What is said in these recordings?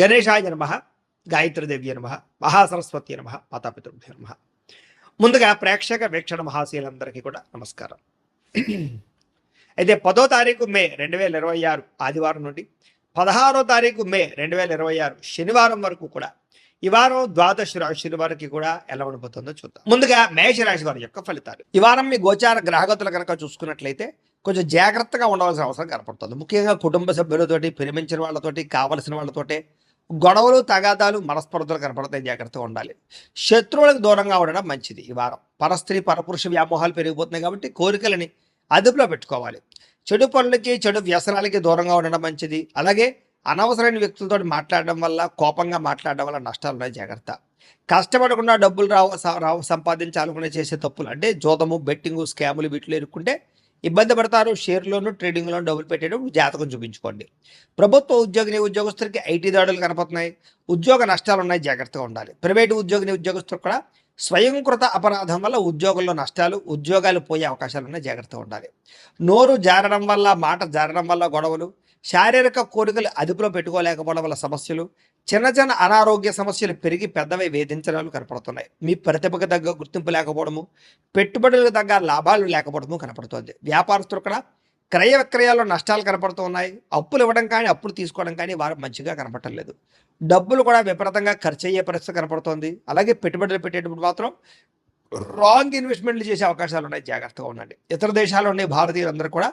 గణేశాయ నమః, గాయత్రీదేవ్య నమః, మహాసరస్వతి నమః, మాతాపితృభ్యో నమః. ముందుగా ప్రేక్షక వీక్షణ మహాశీలందరికీ కూడా నమస్కారం. అయితే 10వ తారీఖు మే 2026 ఆదివారం నుండి 16వ తారీఖు మే 2026 శనివారం వరకు కూడా ఈ వారం ద్వాదశ రాశుల వారికి కూడా ఎలా ఉండబోతుందో చూద్దాం. ముందుగా మేషరాశి వారి యొక్క ఫలితాలు. ఈ వారం మీ గోచార గ్రహగతులు కనుక చూసుకున్నట్లయితే కొంచెం జాగ్రత్తగా ఉండవలసిన అవసరం కనపడుతుంది. ముఖ్యంగా కుటుంబ సభ్యులతోటి, ప్రేమించిన వాళ్ళతోటి, కావలసిన వాళ్ళతోటి గొడవలు, తగాదాలు, మనస్పర్ధలు కనపడతాయి. జాగ్రత్తగా ఉండాలి. శత్రువులకు దూరంగా ఉండడం మంచిది. ఈ వారం పరస్త్రీ పరపురుష వ్యామోహాలు పెరిగిపోతున్నాయి కాబట్టి కోరికలని అదుపులో పెట్టుకోవాలి. చెడు పనులకి, చెడు వ్యసనాలకి దూరంగా ఉండడం మంచిది. అలాగే అనవసరమైన వ్యక్తులతో మాట్లాడడం వల్ల, కోపంగా మాట్లాడడం వల్ల నష్టాలు ఉన్నాయి. జాగ్రత్త. కష్టపడకుండా డబ్బులు రావు సంపాదించాలనుకునే చేసే తప్పులు అంటే జోదము, బెట్టింగు, స్కాములు వీటిలో ఇరుక్కుంటే ఇబ్బంది పడతారు. షేర్లోను, ట్రేడింగ్లోను డబ్బులు పెట్టేటప్పుడు జాతకం చూపించుకోండి. ప్రభుత్వ ఉద్యోగిని ఉద్యోగస్తులకి ఐటీ దాడులు కనపడుతున్నాయి. ఉద్యోగ నష్టాలు ఉన్నాయి. జాగ్రత్తగా ఉండాలి. ప్రైవేటు ఉద్యోగిని ఉద్యోగస్తులు కూడా స్వయంకృత అపరాధం వల్ల ఉద్యోగంలో నష్టాలు, ఉద్యోగాలు పోయే అవకాశాలు ఉన్నాయి. జాగ్రత్తగా ఉండాలి. నోరు జారడం వల్ల, మాట జారడం వల్ల గొడవలు, శారీరక కోరికలు అదుపులో పెట్టుకోలేకపోవడం వల్ల సమస్యలు, చిన్న చిన్న అనారోగ్య సమస్యలు పెరిగి పెద్దవి వేధించడాలు కనపడుతున్నాయి. మీ ప్రతిభకు తగ్గ గుర్తింపు లేకపోవడము, పెట్టుబడులకు తగ్గ లాభాలు లేకపోవడము కనపడుతుంది. వ్యాపారస్తులు కూడా క్రయ విక్రయాల్లో నష్టాలు కనపడుతూ ఉన్నాయి. అప్పులు ఇవ్వడం కానీ, అప్పులు తీసుకోవడం కానీ వారు మంచిగా కనపడలేదు. డబ్బులు కూడా విపరీతంగా ఖర్చు అయ్యే పరిస్థితి కనపడుతోంది. అలాగే పెట్టుబడులు పెట్టేటప్పుడు మాత్రం రాంగ్ ఇన్వెస్ట్మెంట్లు చేసే అవకాశాలు ఉన్నాయి. జాగ్రత్తగా ఉండండి. ఇతర దేశాల్లో ఉండే భారతీయులందరూ కూడా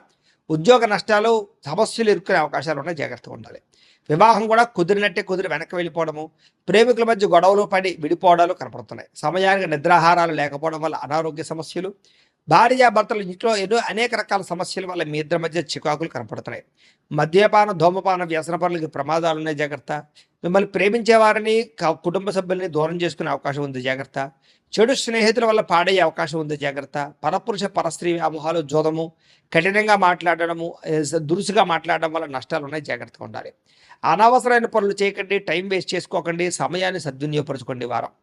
ఉద్యోగ నష్టాలు, సమస్యలు ఇరుక్కునే అవకాశాలు ఉన్నాయి. జాగ్రత్తగా ఉండాలి. వివాహం కూడా కుదిరినట్టే కుదిరి వెనక్కి వెళ్ళిపోవడము, ప్రేమికుల మధ్య గొడవలు పడి విడిపోవడాలు కనపడుతున్నాయి. సమయానికి నిద్రాహారాలు లేకపోవడం వల్ల అనారోగ్య సమస్యలు, భార్యాభర్తలు ఇంట్లో అనేక రకాల సమస్యల వల్ల మీ ఇద్దరి మధ్య చికాకులు కనపడుతున్నాయి. మద్యపాన, ధూమపాన, వ్యసన పనులకి ప్రమాదాలు ఉన్నాయి. జాగ్రత్త. మిమ్మల్ని ప్రేమించే వారిని, కుటుంబ సభ్యుల్ని దూరం చేసుకునే అవకాశం ఉంది. జాగ్రత్త. చెడు స్నేహితుల వల్ల పాడయ్యే అవకాశం ఉంది. జాగ్రత్త. పరపురుష పరస్త్రీ వ్యామోహాలు, జోదము, కఠినంగా మాట్లాడడము, దురుసుగా మాట్లాడడం వల్ల నష్టాలు ఉన్నాయి. జాగ్రత్తగా ఉండాలి. అనవసరమైన పనులు చేయకండి. టైం వేస్ట్ చేసుకోకండి. సమయాన్ని సద్వినియోగపరచుకోండి. వారం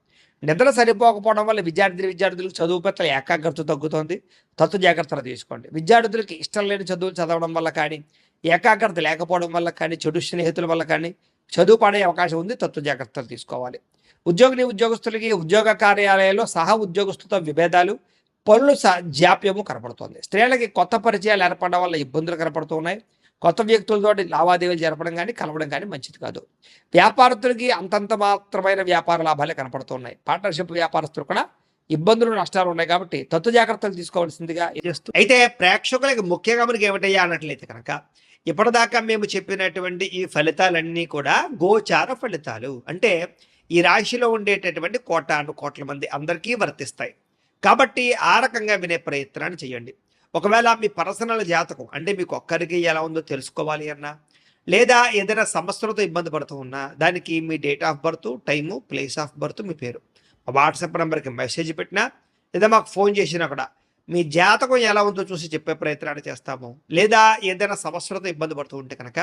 నిద్ర సరిపోకపోవడం వల్ల విద్యార్థులకు చదువు పట్ల ఏకాగ్రత తగ్గుతోంది. తత్వ జాగ్రత్తలు తీసుకోండి. విద్యార్థులకి ఇష్టం లేని చదువులు చదవడం వల్ల కానీ, ఏకాగ్రత లేకపోవడం వల్ల కానీ, చెడు స్నేహితుల వల్ల కానీ చదువు పడే అవకాశం ఉంది. తత్వ జాగ్రత్తలు తీసుకోవాలి. ఉద్యోగస్తులకి ఉద్యోగ కార్యాలయాల్లో సహా ఉద్యోగస్తులతో విభేదాలు, పనులు జాప్యము కనపడుతుంది. స్త్రీలకి కొత్త పరిచయాలు ఏర్పడడం వల్ల ఇబ్బందులు కనపడుతూ ఉన్నాయి. కొత్త వ్యక్తులతో లావాదేవీలు జరపడం కానీ, కలవడం కానీ మంచిది కాదు. వ్యాపారస్తులకి అంతంత మాత్రమైన వ్యాపార లాభాలే కనపడుతున్నాయి. పార్ట్నర్షిప్ వ్యాపారస్తులు కూడా ఇబ్బందులు, నష్టాలు ఉన్నాయి కాబట్టి తత్వ జాగ్రత్తలు తీసుకోవాల్సిందిగా చేస్తూ, అయితే ప్రేక్షకులకి ముఖ్యంగా మనకి ఏమిటయ్యా అన్నట్లయితే కనుక ఇప్పటిదాకా మేము చెప్పినటువంటి ఈ ఫలితాలన్నీ కూడా గోచార ఫలితాలు. అంటే ఈ రాశిలో ఉండేటటువంటి కోట్ల మంది అందరికీ వర్తిస్తాయి. కాబట్టి ఆ రకంగా వినే ప్రయత్నాన్ని చేయండి. ఒకవేళ మీ పర్సనల్ జాతకం అంటే మీకు ఒక్కరికి ఎలా ఉందో తెలుసుకోవాలి అన్నా, లేదా ఏదైనా సమస్యలతో ఇబ్బంది పడుతూ ఉన్నా, దానికి మీ date of birth, time, place of birth, మీ పేరు వాట్సాప్ నెంబర్కి మెసేజ్ పెట్టినా, లేదా మాకు ఫోన్ చేసినా కూడా మీ జాతకం ఎలా ఉందో చూసి చెప్పే ప్రయత్నాన్ని చేస్తాము. లేదా ఏదైనా సమస్యలతో ఇబ్బంది పడుతూ ఉంటే కనుక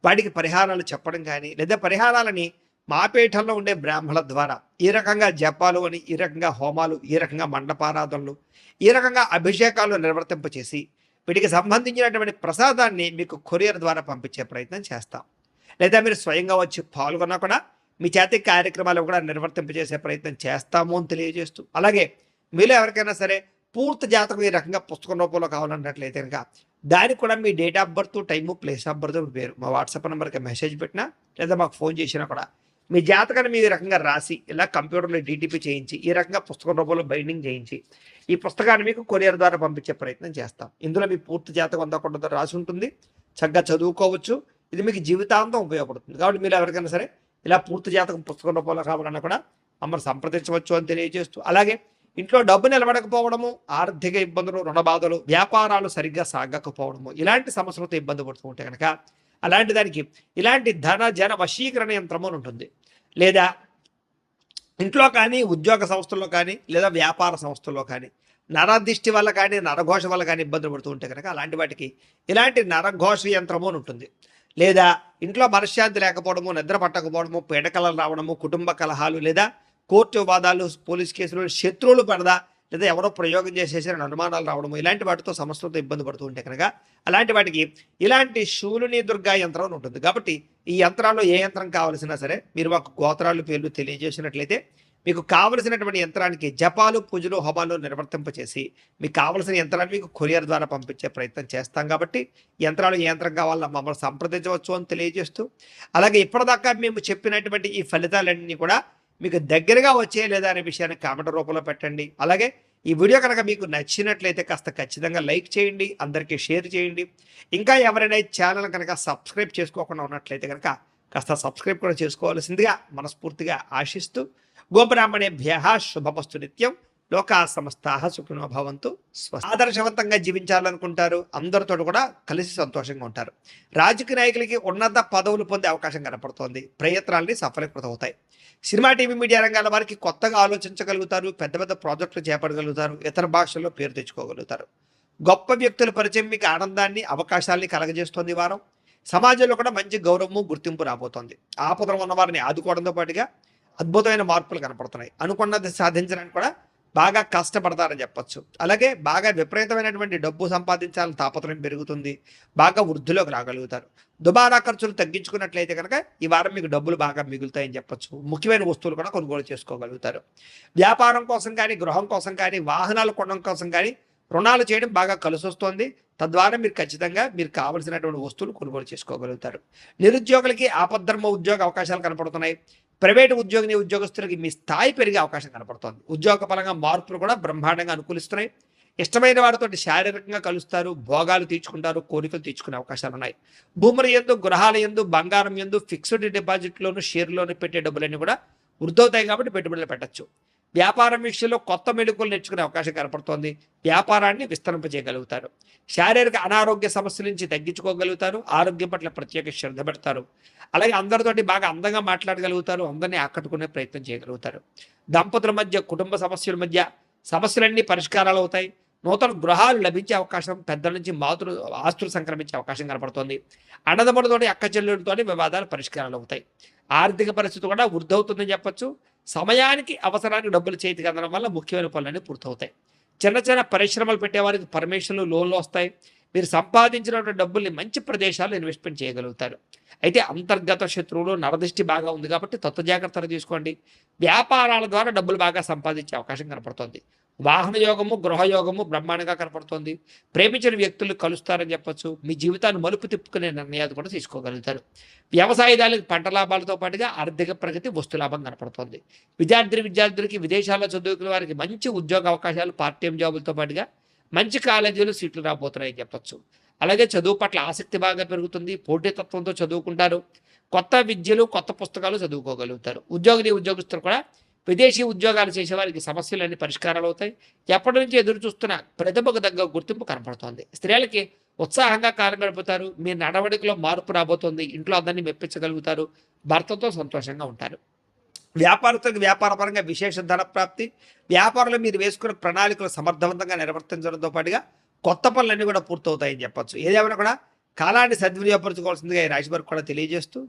వాటికి పరిహారాలు చెప్పడం కానీ, లేదా పరిహారాలని మా పీఠంలో ఉండే బ్రాహ్మణుల ద్వారా ఈ రకంగా జపాలు అని, ఈ రకంగా హోమాలు, ఈ రకంగా మండపారాధనలు, ఈ రకంగా అభిషేకాలు నిర్వర్తింపచేసి వీటికి సంబంధించినటువంటి ప్రసాదాన్ని మీకు కొరియర్ ద్వారా పంపించే ప్రయత్నం చేస్తాం. లేదా మీరు స్వయంగా వచ్చి పాల్గొన్నా కూడా మీ చేతి కార్యక్రమాలు కూడా నిర్వర్తింపజేసే ప్రయత్నం చేస్తాము అని తెలియజేస్తూ, అలాగే మీలో ఎవరికైనా సరే పూర్తి జాతకం ఈ రకంగా పుస్తకం రూపంలో కావాలన్నట్లయితే కనుక దానికి కూడా మీ date of birth, time, place of birth, పేరు మా వాట్సాప్ నెంబర్కి మెసేజ్ పెట్టినా, లేదా మాకు ఫోన్ చేసినా కూడా మీ జాతకాన్ని మీ రకంగా రాసి ఇలా కంప్యూటర్లో డీటీపీ చేయించి ఈ రకంగా పుస్తకం రూపంలో బైండింగ్ చేయించి ఈ పుస్తకాన్ని మీకు కొరియర్ ద్వారా పంపించే ప్రయత్నం చేస్తాం. ఇందులో మీ పూర్తి జాతకం అంతా కూడా రాసి ఉంటుంది. చక్కగా చదువుకోవచ్చు. ఇది మీకు జీవితాంతం ఉపయోగపడుతుంది. కాబట్టి మీరు ఎవరికైనా సరే ఇలా పూర్తి జాతకం పుస్తకం రూపంలో కావాలన్నా కూడా మమ్మల్ని సంప్రదించవచ్చు అని తెలియజేస్తూ, అలాగే ఇంట్లో డబ్బు నిలబడకపోవడము, ఆర్థిక ఇబ్బందులు, రుణ బాధలు, వ్యాపారాలు సరిగ్గా సాగకపోవడము, ఇలాంటి సమస్యలతో ఇబ్బంది పడుతూ ఉంటే కనుక అలాంటి దానికి ఇలాంటి ధన జన వశీకరణ యంత్రము ఉంటుంది. లేదా ఇంట్లో కానీ, ఉద్యోగ సంస్థల్లో కానీ, లేదా వ్యాపార సంస్థల్లో కానీ నరదిష్టి వల్ల కానీ, నరఘోష వల్ల కానీ ఇబ్బందులు పడుతూ ఉంటే కనుక అలాంటి వాటికి ఇలాంటి నరఘోష యంత్రము అని ఉంటుంది. లేదా ఇంట్లో మనశ్శాంతి లేకపోవడము, నిద్ర పట్టకపోవడము, పీడకలలు రావడము, కుటుంబ కలహాలు, లేదా కోర్టు వివాదాలు, పోలీస్ కేసులు, శత్రువులు పడదా లేదా ఎవరో ప్రయోగం చేసేసారని అనుమానాలు రావడము ఇలాంటి వాటితో సమస్యలతో ఇబ్బంది పడుతూ ఉంటే కనుక అలాంటి వాటికి ఇలాంటి శూలిని దుర్గా యంత్రం అని ఉంటుంది. కాబట్టి ఈ యంత్రాల్లో ఏ యంత్రం కావాల్సినా సరే మీరు మాకు గోత్రాలు పేర్లు తెలియజేసినట్లయితే మీకు కావలసినటువంటి యంత్రానికి జపాలు పూజలు హోమాలు నిర్వర్తింపచేసి మీకు కావలసిన యంత్రాన్ని మీకు కొరియర్ ద్వారా పంపించే ప్రయత్నం చేస్తాం. కాబట్టి యంత్రాలు ఏ యంత్రం కావాలో మమ్మల్ని సంప్రదించవచ్చు అని తెలియజేస్తూ, అలాగే ఇప్పటిదాకా మేము చెప్పినటువంటి ఈ ఫలితాలన్నీ కూడా మీకు దగ్గరగా వచ్చే లేదా అనే విషయాన్ని కామెంట్ రూపంలో పెట్టండి. అలాగే ఈ వీడియో కనుక మీకు నచ్చినట్లయితే కాస్త ఖచ్చితంగా లైక్ చేయండి, అందరికీ షేర్ చేయండి. ఇంకా ఎవరైనా ఈ ఛానల్ కనుక సబ్స్క్రైబ్ చేసుకోకుండా ఉన్నట్లయితే కనుక కాస్త సబ్స్క్రైబ్ కూడా చేసుకోవాల్సిందిగా మనస్ఫూర్తిగా ఆశిస్తూ, గోబ్రాహ్మణేభ్యః శుభమస్తు నిత్యం, లోకా సమస్తాః సుఖినో భవంతు. ఆదర్శవంతంగా జీవించాలనుకుంటారు, అందరితో కూడా కలిసి సంతోషంగా ఉంటారు. రాజకీయ నాయకులకి ఉన్నత పదవులు పొందే అవకాశం కనపడుతోంది. ప్రయత్నాలని సఫలీకృతం అవుతాయి. సినిమా టీవీ మీడియా రంగాల వారికి కొత్తగా ఆలోచించగలుగుతారు, పెద్ద పెద్ద ప్రాజెక్టులు చేపట్టగలుగుతారు, ఇతర భాషల్లో పేరు తెచ్చుకోగలుగుతారు. గొప్ప వ్యక్తుల పరిచయం మీకు ఆనందాన్ని అవకాశాలని కలగజేస్తోంది. ఈ వారం సమాజంలో కూడా మంచి గౌరవము గుర్తింపు రాబోతోంది. ఆపదలో ఉన్న వారిని ఆదుకోవడంతో పాటుగా అద్భుతమైన మార్పులు కనపడుతున్నాయి. అనుకున్నది సాధించడానికి కూడా బాగా కష్టపడతారని చెప్పొచ్చు. అలాగే బాగా విపరీతమైనటువంటి డబ్బు సంపాదించాలని తాపత్రయం పెరుగుతుంది. బాగా వృద్ధిలోకి రాగలుగుతారు. దుబారా ఖర్చులు తగ్గించుకున్నట్లయితే కనుక ఈ వారం మీకు డబ్బులు బాగా మిగులుతాయని చెప్పొచ్చు. ముఖ్యమైన వస్తువులు కూడా కొనుగోలు చేసుకోగలుగుతారు. వ్యాపారం కోసం కానీ, గృహం కోసం కానీ, వాహనాలు కొనడం కోసం కానీ రుణాలు చేయడం బాగా కలిసి వస్తుంది. తద్వారా మీరు ఖచ్చితంగా మీరు కావలసినటువంటి వస్తువులు కొనుగోలు చేసుకోగలుగుతారు. నిరుద్యోగులకి ఆపద్ధర్మ ఉద్యోగ అవకాశాలు కనపడుతున్నాయి. ప్రైవేటు ఉద్యోగస్తులకి మీ స్థాయి పెరిగే అవకాశం కనపడుతోంది. ఉద్యోగ పరంగా మార్పులు కూడా బ్రహ్మాండంగా అనుకూలిస్తున్నాయి. ఇష్టమైన వారితో శారీరకంగా కలుస్తారు, భోగాలు తీర్చుకుంటారు, కోరికలు తీర్చుకునే అవకాశాలు ఉన్నాయి. భూముల యందు, గృహాల యందు, బంగారం యందు, ఫిక్స్డ్ డిపాజిట్లోను, షేర్లోను పెట్టే డబ్బులన్నీ కూడా వృద్ధవుతాయి. కాబట్టి పెట్టుబడులు పెట్టచ్చు. వ్యాపారం విషయంలో కొత్త మెళుకులు నేర్చుకునే అవకాశం కనపడుతోంది. వ్యాపారాన్ని విస్తరింపజేయగలుగుతారు. శారీరక అనారోగ్య సమస్యల నుంచి తగ్గించుకోగలుగుతారు. ఆరోగ్యం పట్ల ప్రత్యేక శ్రద్ధ పెడతారు. అలాగే అందరితోటి బాగా అందంగా మాట్లాడగలుగుతారు. అందరినీ ఆకట్టుకునే ప్రయత్నం చేయగలుగుతారు. దంపతుల మధ్య, కుటుంబ సమస్యల మధ్య సమస్యలన్నీ పరిష్కారాలు అవుతాయి. నూతన గృహాలు లభించే అవకాశం, పెద్దల నుంచి ఆస్తులు సంక్రమించే అవకాశం కనపడుతోంది. అన్నదమ్ములతోటి, అక్క చెల్లెలతోటి వివాదాలు పరిష్కారాలు అవుతాయి. ఆర్థిక పరిస్థితి కూడా వృద్ధవుతుందని చెప్పొచ్చు. సమయానికి అవసరానికి డబ్బులు చేతికి అందడం వల్ల ముఖ్యమైన పనులన్నీ పూర్తవుతాయి. చిన్న చిన్న పరిశ్రమలు పెట్టేవారికి పర్మిషన్లు, లోన్లు వస్తాయి. మీరు సంపాదించినటువంటి డబ్బుల్ని మంచి ప్రదేశాల్లో ఇన్వెస్ట్మెంట్ చేయగలుగుతారు. అయితే అంతర్గత శత్రువులు, నరదృష్టి బాగా ఉంది కాబట్టి తత్వ జాగ్రత్తలు తీసుకోండి. వ్యాపారాల ద్వారా డబ్బులు బాగా సంపాదించే అవకాశం కనపడుతుంది. వాహన యోగము, గృహయోగము బ్రహ్మాండంగా కనపడుతోంది. ప్రేమించిన వ్యక్తులు కలుస్తారని చెప్పొచ్చు. మీ జీవితాన్ని మలుపు తిప్పుకునే నిర్ణయాలు కూడా తీసుకోగలుగుతారు. వ్యవసాయదారులకు పంట లాభాలతో పాటుగా ఆర్థిక ప్రగతి, వస్తు లాభం కనపడుతోంది. విద్యార్థులకి విదేశాల్లో చదువుకునే వారికి మంచి ఉద్యోగ అవకాశాలు, పార్ట్ టైం జాబులతో పాటుగా మంచి కాలేజీలు సీట్లు రాబోతున్నాయని చెప్పొచ్చు. అలాగే చదువు పట్ల ఆసక్తి బాగా పెరుగుతుంది. పోటీతత్వంతో చదువుకుంటారు. కొత్త విద్యలు, కొత్త పుస్తకాలు చదువుకోగలుగుతారు. ఉద్యోగస్తులు కూడా విదేశీ ఉద్యోగాలు చేసేవారికి సమస్యలన్నీ పరిష్కారాలు అవుతాయి. ఎప్పటి నుంచి ఎదురు చూస్తున్న ప్రతిభకు తగ్గ గుర్తింపు కనపడుతోంది. స్త్రీలకి ఉత్సాహంగా కాలం గడుపుతారు. మీ నడవడికలో మార్పు రాబోతోంది. ఇంట్లో అందరినీ మెప్పించగలుగుతారు. భర్తతో సంతోషంగా ఉంటారు. వ్యాపారస్తులకు వ్యాపారపరంగా విశేష ధన ప్రాప్తి. వ్యాపారంలో మీరు వేసుకున్న ప్రణాళికలు సమర్థవంతంగా నిర్వర్తించడంతో పాటుగా కొత్త పనులన్నీ కూడా పూర్తవుతాయని చెప్పొచ్చు. ఏదేమైనా కూడా కాలాన్ని సద్వినియోగపరచుకోవాల్సిందిగా ఈ రాశి వారికి కూడా తెలియజేస్తూ